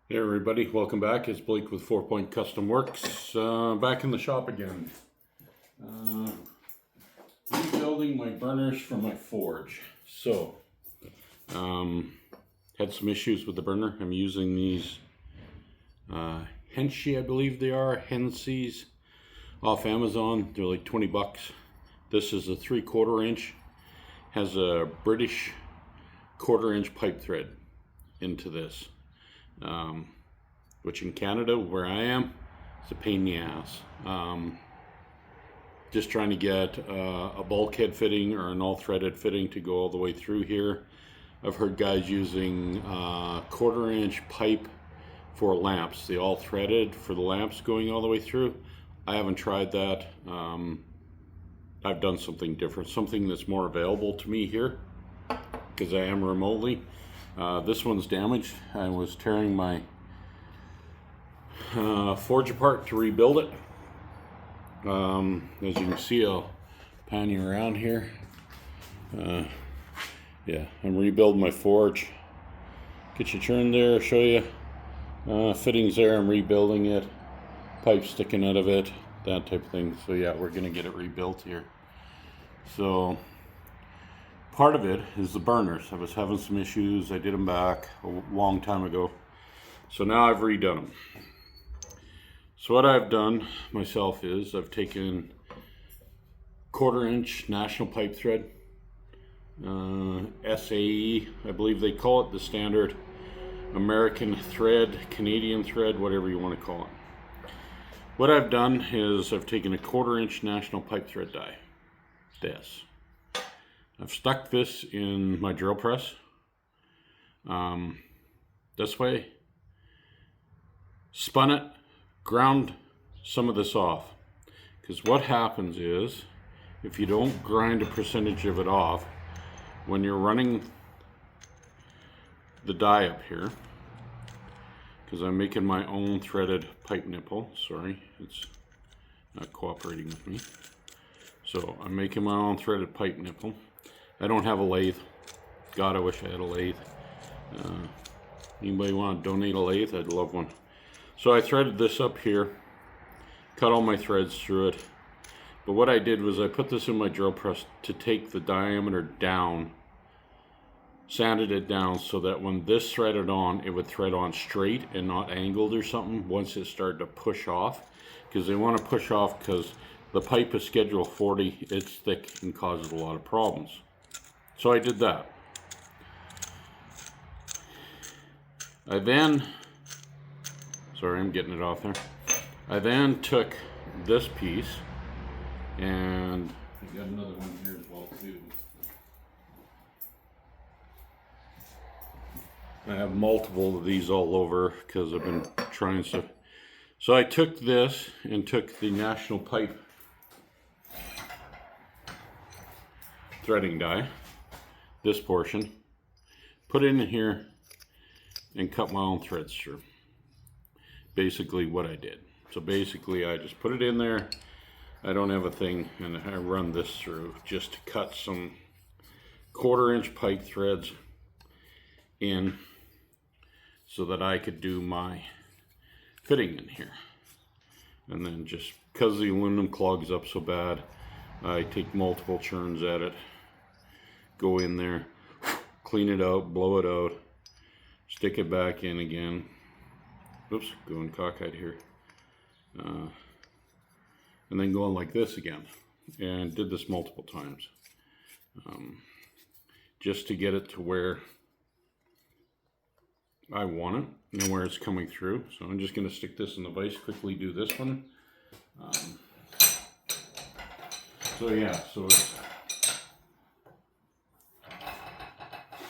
Hey everybody, welcome back. It's Blake with 4 Point Custom Works, back in the shop again. Rebuilding my burners for my forge. So, had some issues with the burner. I'm using these Henshi, I believe they are, Hensies off Amazon. They're like 20 bucks. This is a 3/4 inch, has a British 1/4 inch pipe thread into this. Which in Canada, where I am, it's a pain in the ass. Just trying to get a bulkhead fitting or an all threaded fitting to go all the way through here. I've heard guys using 1/4 inch pipe for lamps, the all threaded for the lamps going all the way through. I haven't tried that. I've done something different, something that's more available to me here because I am remotely. This one's damaged. I was tearing my forge apart to rebuild it. As you can see, I'll pan you around here. Yeah, I'm rebuilding my forge. Get you turned there, show you. Fittings there, I'm rebuilding it. Pipe sticking out of it, that type of thing. So yeah, we're gonna get it rebuilt here. So part of it is the burners. I was having some issues. I did them back a long time ago. So now I've redone them. So what I've done myself is I've taken 1/4 inch national pipe thread, SAE, I believe they call it, the standard American thread, Canadian thread, whatever you want to call it. What I've done is I've taken a 1/4 inch national pipe thread die, this. I've stuck this in my drill press, this way, spun it, ground some of this off, because what happens is if you don't grind a percentage of it off when you're running the die up here, because I'm making my own threaded pipe nipple. Sorry, it's not cooperating with me. So I'm making my own threaded pipe nipple. I don't have a lathe. God, I wish I had a lathe. Anybody want to donate a lathe? I'd love one. So I threaded this up here, cut all my threads through it. But what I did was I put this in my drill press to take the diameter down, sanded it down so that when this threaded on, it would thread on straight and not angled or something once it started to push off. Because they want to push off because the pipe is schedule 40, it's thick and causes a lot of problems. So I did that. I then, sorry, I'm getting it off there. I then took this piece, and I got another one here as well too. I have multiple of these all over because I've been trying stuff. So I took this and took the national pipe threading die, this portion, put it in here and cut my own threads through. Basically what I did. So basically I just put it in there. I don't have a thing, and I run this through just to cut some 1/4 inch pipe threads in so that I could do my fitting in here. And then just because the aluminum clogs up so bad, I take multiple churns at it, go in there, clean it out, blow it out, stick it back in again. Oops, going cockeyed here. And then going like this again. And did this multiple times. Just to get it to where I want it and where it's coming through. So I'm just going to stick this in the vise, quickly do this one. So yeah, so it's,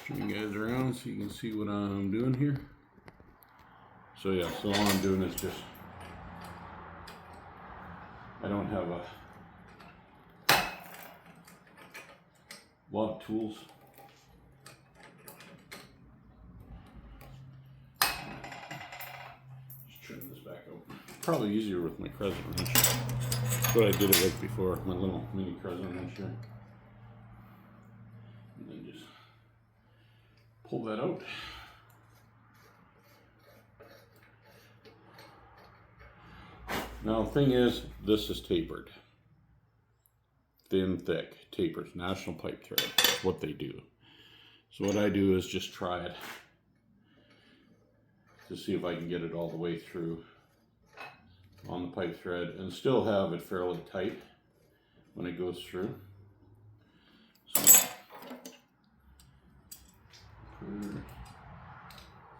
turn you guys around so you can see what I'm doing here. So yeah, so all I'm doing is just, I don't have a lot of tools. Just trim this back out. Probably easier with my crescent wrench. That's what I did it with before, my little mini crescent wrench here. And then just pull that out. Now the thing is, this is tapered. Thin, thick, tapers, National Pipe Thread. That's what they do. So what I do is just try it to see if I can get it all the way through on the pipe thread and still have it fairly tight when it goes through. So,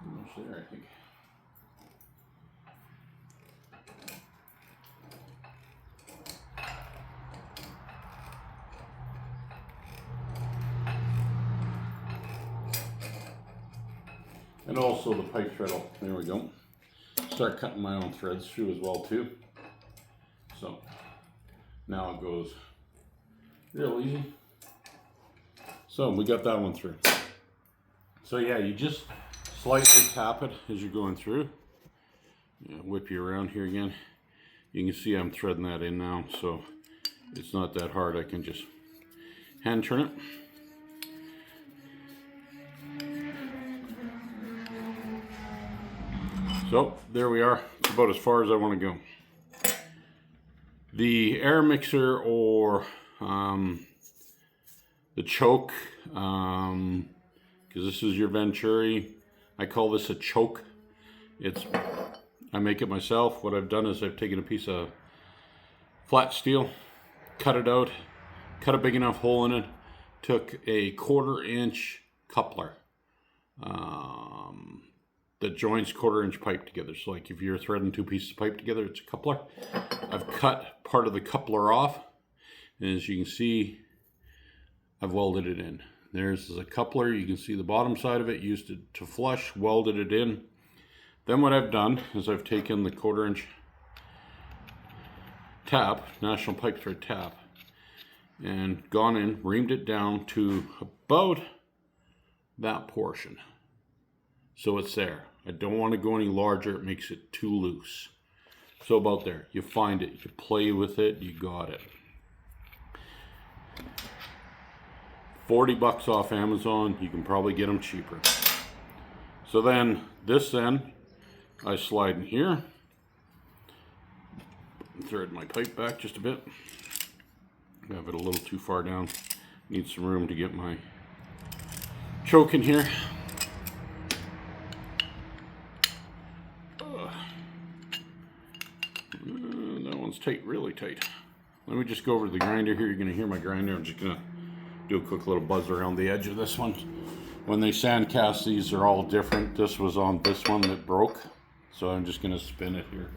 almost there, I think. And also the pipe thread, there we go. Start cutting my own threads through as well too. So now it goes real easy. So we got that one through. So yeah, you just slightly tap it as you're going through. Whip you around here again. You can see I'm threading that in now, so it's not that hard. I can just hand turn it. So there we are. It's about as far as I want to go. The air mixer or the choke, because this is your Venturi. I call this a choke. I make it myself. What I've done is I've taken a piece of flat steel, cut it out, cut a big enough hole in it, took a 1/4 inch coupler that joins 1/4 inch pipe together. So like if you're threading 2 pieces of pipe together, it's a coupler. I've cut part of the coupler off, and as you can see, I've welded it in. There's a coupler. You can see the bottom side of it, used it to flush, welded it in. Then what I've done is I've taken the 1/4 inch tap, National Pipe Thread tap, and gone in, reamed it down to about that portion. So it's there. I don't want to go any larger. It makes it too loose. So about there. You find it. You play with it. You got it. $40 off Amazon. You can probably get them cheaper. So then, I slide in here. Thread my pipe back just a bit. I have it a little too far down. Need some room to get my choke in here. That one's tight, really tight. Let me just go over to the grinder here. You're going to hear my grinder. I'm just going to do a quick little buzz around the edge of this one. When they sand cast these, they're all different. This was on this one that broke, so I'm just going to spin it here.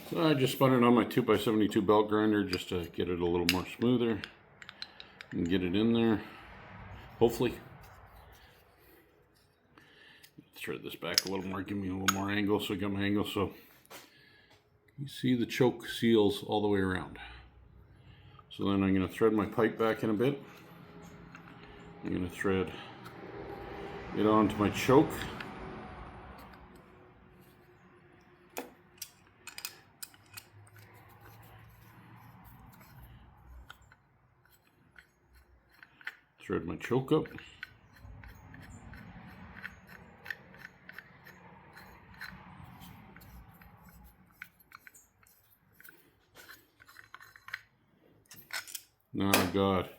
So I just spun it on my 2x72 belt grinder just to get it a little more smoother and get it in there, hopefully. Let's thread this back a little more, give me a little more angle so I got my angle. So you see the choke seals all the way around. So then I'm going to thread my pipe back in a bit. I'm going to thread it onto my choke. Thread my choke up. Now I've got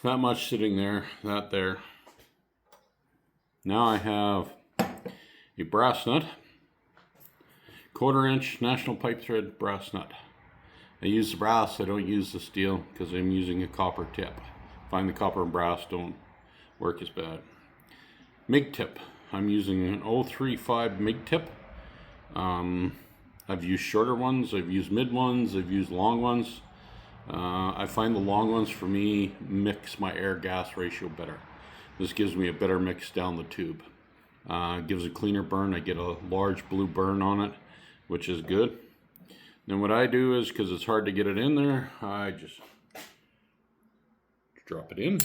that much sitting there, that there. Now I have a brass nut, 1/4 inch National Pipe Thread brass nut. I use the brass, I don't use the steel because I'm using a copper tip. I find the copper and brass don't work as bad. MIG tip, I'm using an 035 MIG tip. I've used shorter ones, I've used mid ones, I've used long ones. I find the long ones for me mix my air gas ratio better. This gives me a better mix down the tube. Gives a cleaner burn. I get a large blue burn on it, which is good. Then what I do is, because it's hard to get it in there, I just drop it in,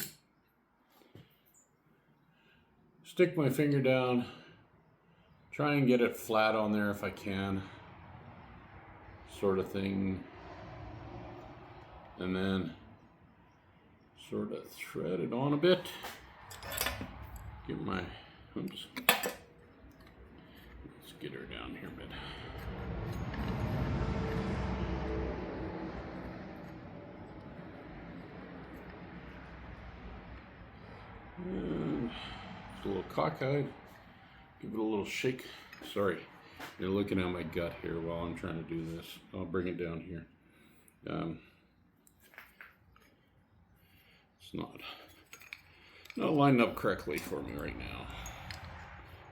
stick my finger down, try and get it flat on there if I can, sort of thing, and then sort of thread it on a bit. Get my, oops, let's get her down here a bit. And it's a little cockeyed. Give it a little shake. Sorry, you're looking at my gut here while I'm trying to do this. I'll bring it down here. It's not lined up correctly for me right now.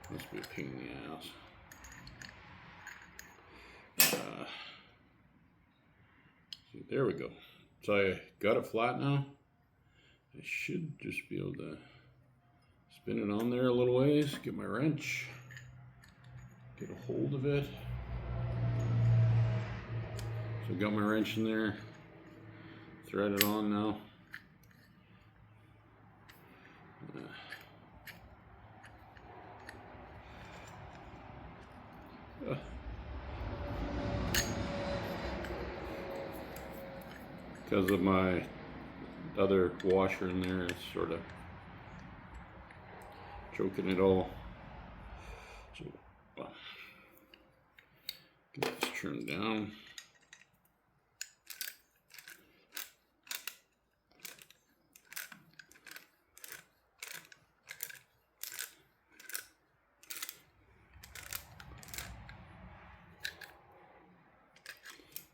Must be a pain in the ass. See, there we go. So I got it flat now. I should just be able to spin it on there a little ways, get my wrench, get a hold of it. So got my wrench in there, thread it on now. Because of my other washer in there, it's sort of choking it all. So get this trimmed down.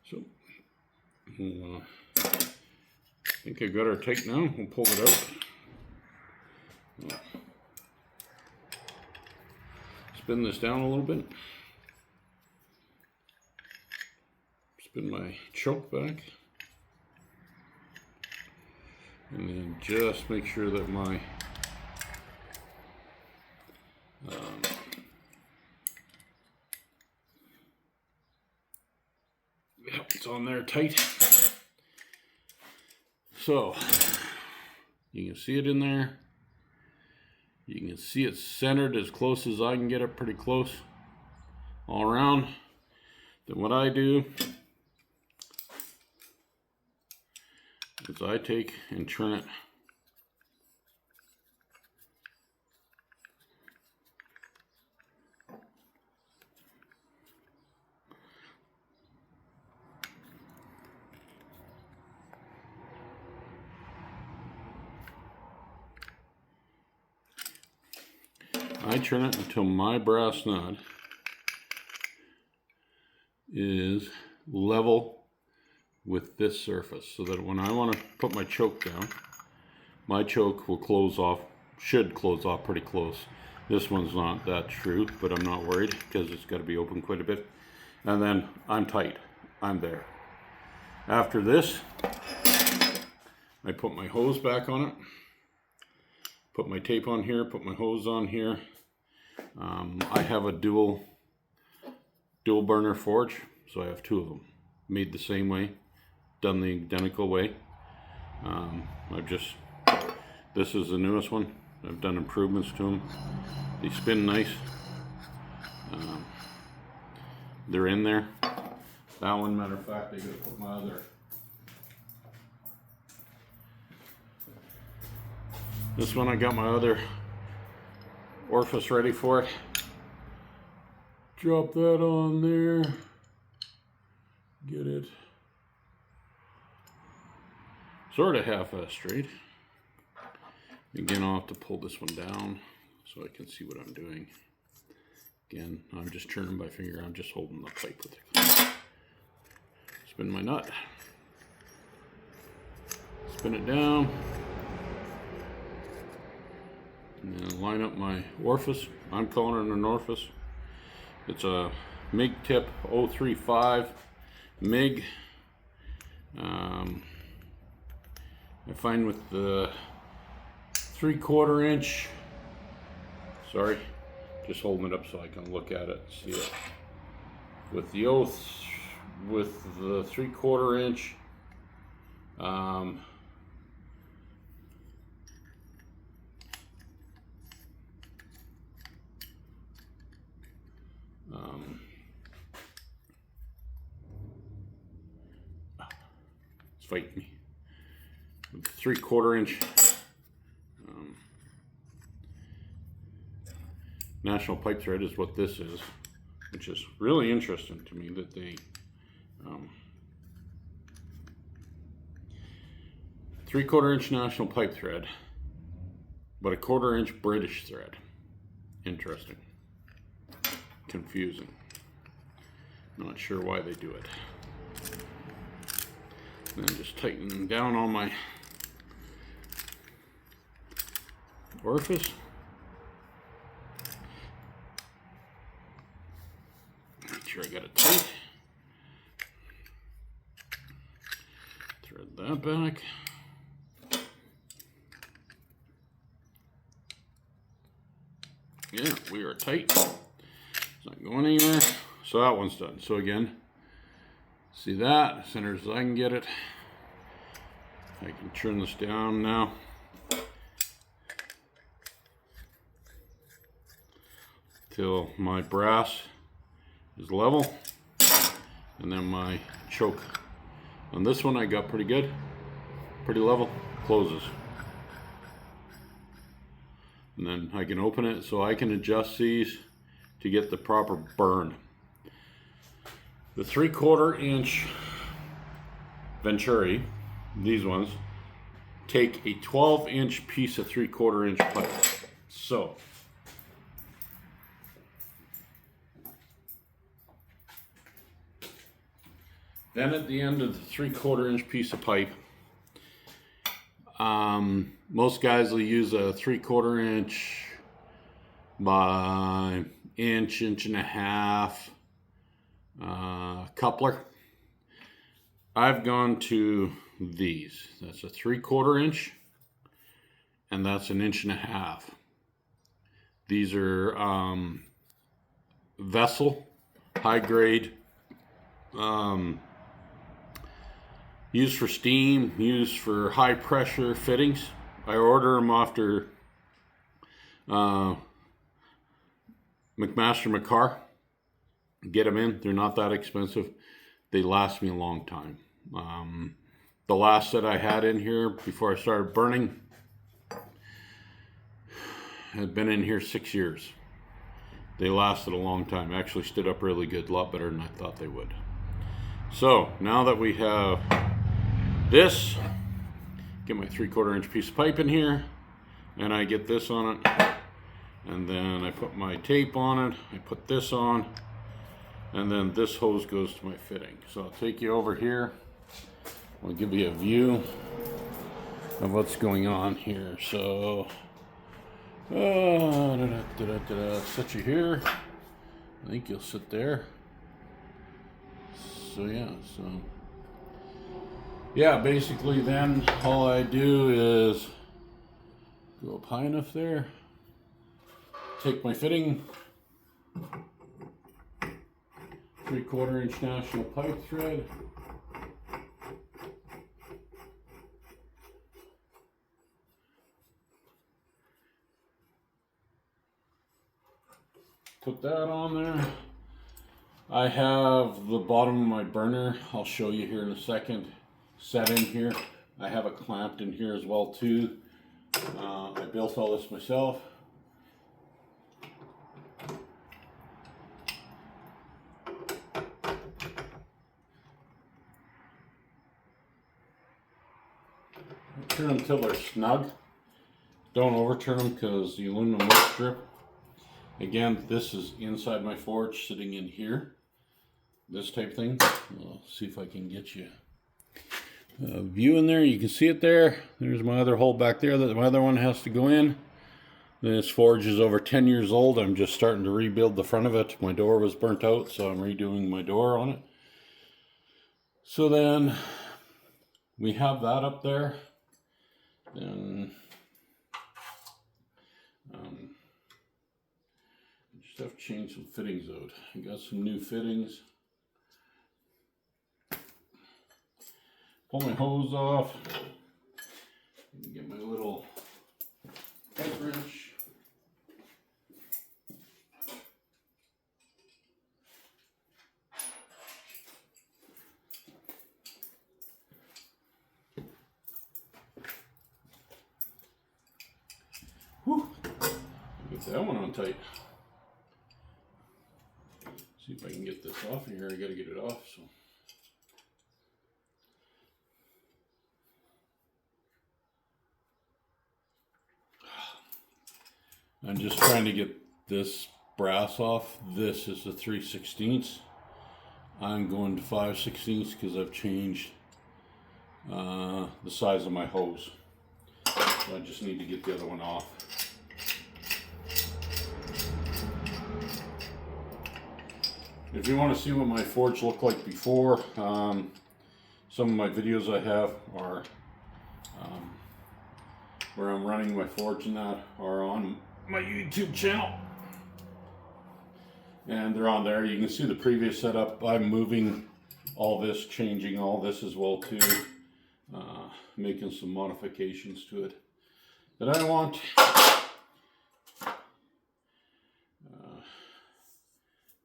So I think I got her tight now. We'll pull it out. Spin this down a little bit. Spin my choke back. And then just make sure that my it's on there tight. So you can see it in there. You can see it centered as close as I can get it, pretty close all around. Then what I do is I take and turn it until my brass nut is level with this surface, so that when I want to put my choke down, my choke will close off, should close off pretty close. This one's not that true, but I'm not worried because it's got to be open quite a bit. And then I'm tight, I'm there. After this, I put my hose back on it, put my tape on here, put my hose on here. I have a dual burner forge, so I have two of them, made the same way, done the identical way. This is the newest one. I've done improvements to them. They spin nice. They're in there. That one, matter of fact, I gotta put my other. This one, I got my other orifice ready for it. Drop that on there. Get it sort of half-assed straight. Again, I'll have to pull this one down so I can see what I'm doing. Again, I'm just turning by finger. I'm just holding the pipe with it. Spin my nut. Spin it down. And then line up my orifice. I'm calling it an orifice. It's a MIG tip 035 MIG. I find with the 3/4 inch, sorry, Just holding it up so I can look at it and see it. With the oaths, with the 3/4 inch, it's fighting me. With the 3/4 inch national pipe thread is what this is, which is really interesting to me that they 3/4 inch national pipe thread, but a 1/4 inch British thread. Interesting. Confusing. Not sure why they do it. Then just tighten down on my orifice. Make sure I got it tight. Thread that back. Yeah, we are tight. It's not going anywhere. So that one's done. So again, see that? As center as I can get it. I can turn this down now. Till my brass is level. And then my choke. On this one I got pretty good. Pretty level. Closes. And then I can open it so I can adjust these to get the proper burn. The 3/4 inch Venturi, these ones, take a 12 inch piece of 3/4 inch pipe. So, then at the end of the 3/4 inch piece of pipe, most guys will use a 3/4 inch by inch and a half coupler. I've gone to these. That's a 3/4 inch, and that's an inch and a half. These are vessel, high grade, used for steam, used for high pressure fittings. I order them after McMaster-McCarr. Get them in. They're not that expensive. They last me a long time. The last set I had in here before I started burning had been in here 6 years. They lasted a long time. Actually stood up really good, a lot better than I thought they would. So now that we have this, get my 3/4 inch piece of pipe in here, and I get this on it, and then I put my tape on it, I put this on, and then this hose goes to my fitting. So I'll take you over here. I'll give you a view of what's going on here. So set you here. I think you'll sit there. So yeah, basically then all I do is go up high enough there, take my fitting, 3/4 inch national pipe thread, put that on there. I have the bottom of my burner, I'll show you here in a second, set in here. I have it clamped in here as well too. I built all this myself. Turn them till they're snug. Don't overturn them because the aluminum will strip. Again, this is inside my forge, sitting in here. This type thing. I'll see if I can get you a view in there. You can see it there. There's my other hole back there that my other one has to go in. This forge is over 10 years old. I'm just starting to rebuild the front of it. My door was burnt out, so I'm redoing my door on it. So then we have that up there. Then Just have to change some fittings out. I got some new fittings. Pull my hose off. Get my little head wrench. Whew. Get that one on tight. See if I can get this off of here. I gotta get it off. So. I'm just trying to get this brass off. This is the 3/16. I'm going to 5/16 because I've changed the size of my hose. So I just need to get the other one off. If you want to see what my forge looked like before, some of my videos I have are where I'm running my forge and that are on my YouTube channel. And they're on there. You can see the previous setup. I'm moving all this, changing all this as well too. Making some modifications to it that I want.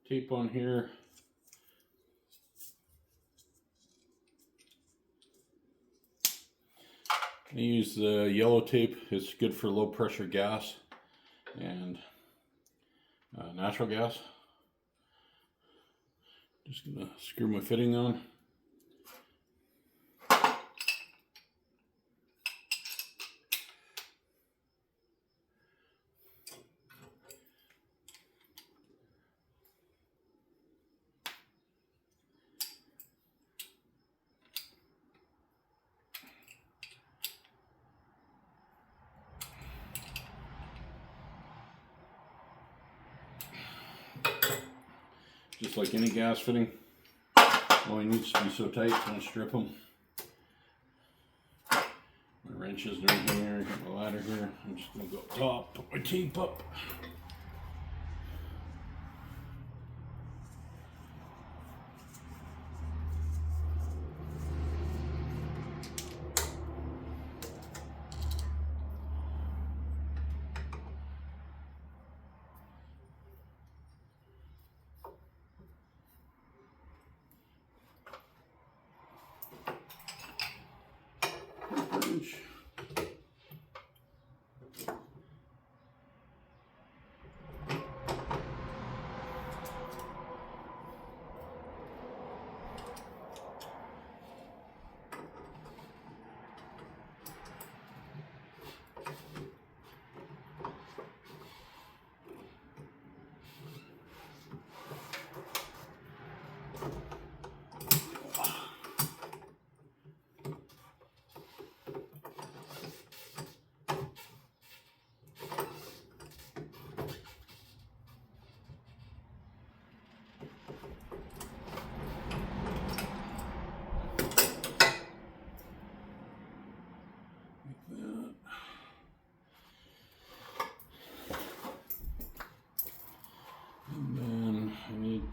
Tape on here. I use the yellow tape. It's good for low pressure gas and natural gas. Just gonna screw my fitting on. Just like any gas fitting, only needs to be so tight, don't strip them. My wrenches are in here, got my ladder here. I'm just gonna go up top, put my tape up.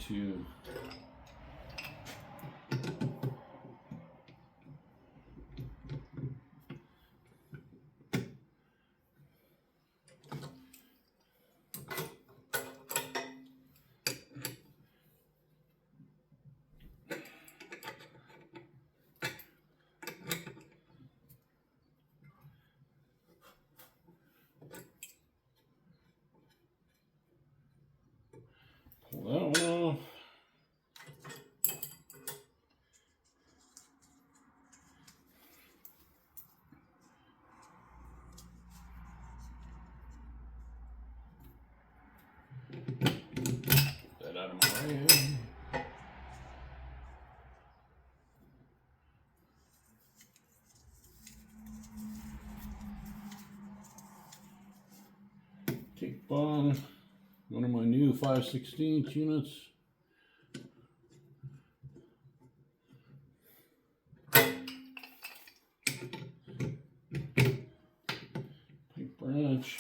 To pull that one off. Get that out of my way. Tape on one of my new 5/16 units. Pipe branch.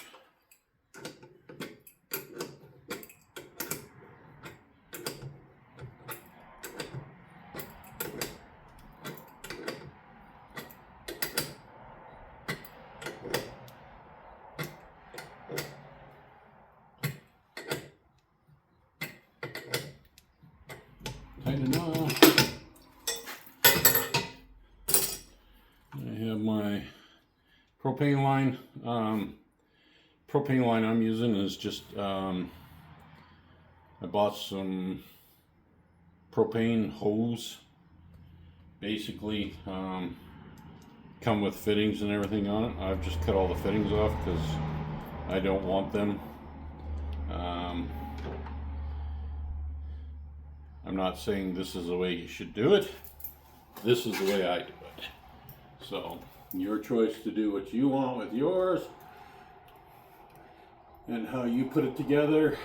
tight enough. I have my propane line. Propane line I'm using is just, I bought some propane hose. Basically, come with fittings and everything on it. I've just cut all the fittings off because I don't want them. I'm not saying this is the way you should do it. This is the way I do it. So, your choice to do what you want with yours and how you put it together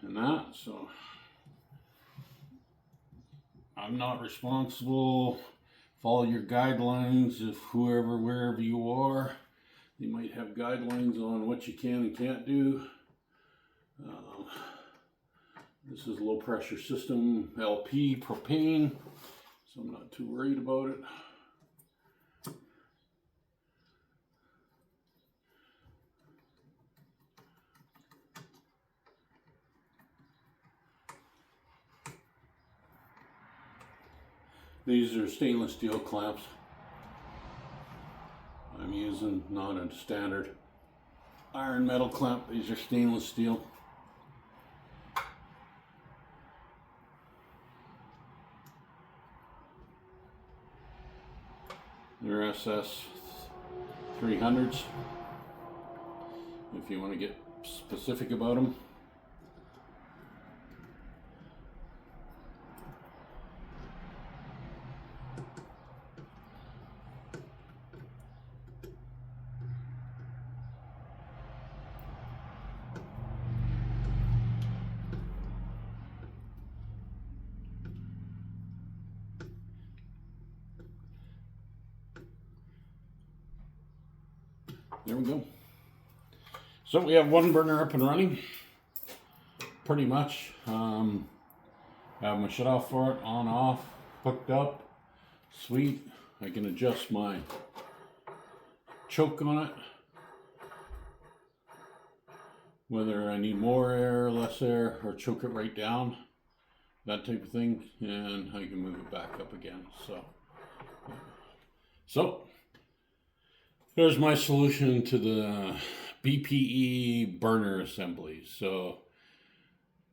and that. So, I'm not responsible. Follow your guidelines. If whoever, wherever you are, they might have guidelines on what you can and can't do. This is low pressure system, LP, propane, so I'm not too worried about it. These are stainless steel clamps I'm using, not a standard iron metal clamp. These are stainless steel. They're SS 300s, if you want to get specific about them. There we go. So we have one burner up and running, pretty much. I have my shut off for it, on, off, hooked up, sweet. I can adjust my choke on it, whether I need more air, less air, or choke it right down, that type of thing, and I can move it back up again. So there's my solution to the BPE burner assembly. So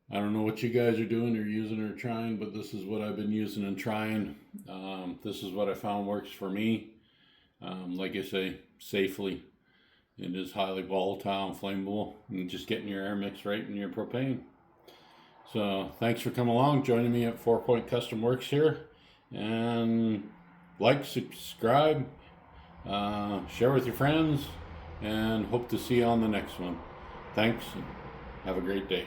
I don't know what you guys are doing or using or trying, but this is what I've been using and trying. This is what I found works for me. Like I say, safely. It is highly volatile and flammable, and just getting your air mix right in your propane. So thanks for coming along, joining me at 4 Point Custom Works here, and like, subscribe, share with your friends, and hope to see you on the next one. Thanks, and have a great day.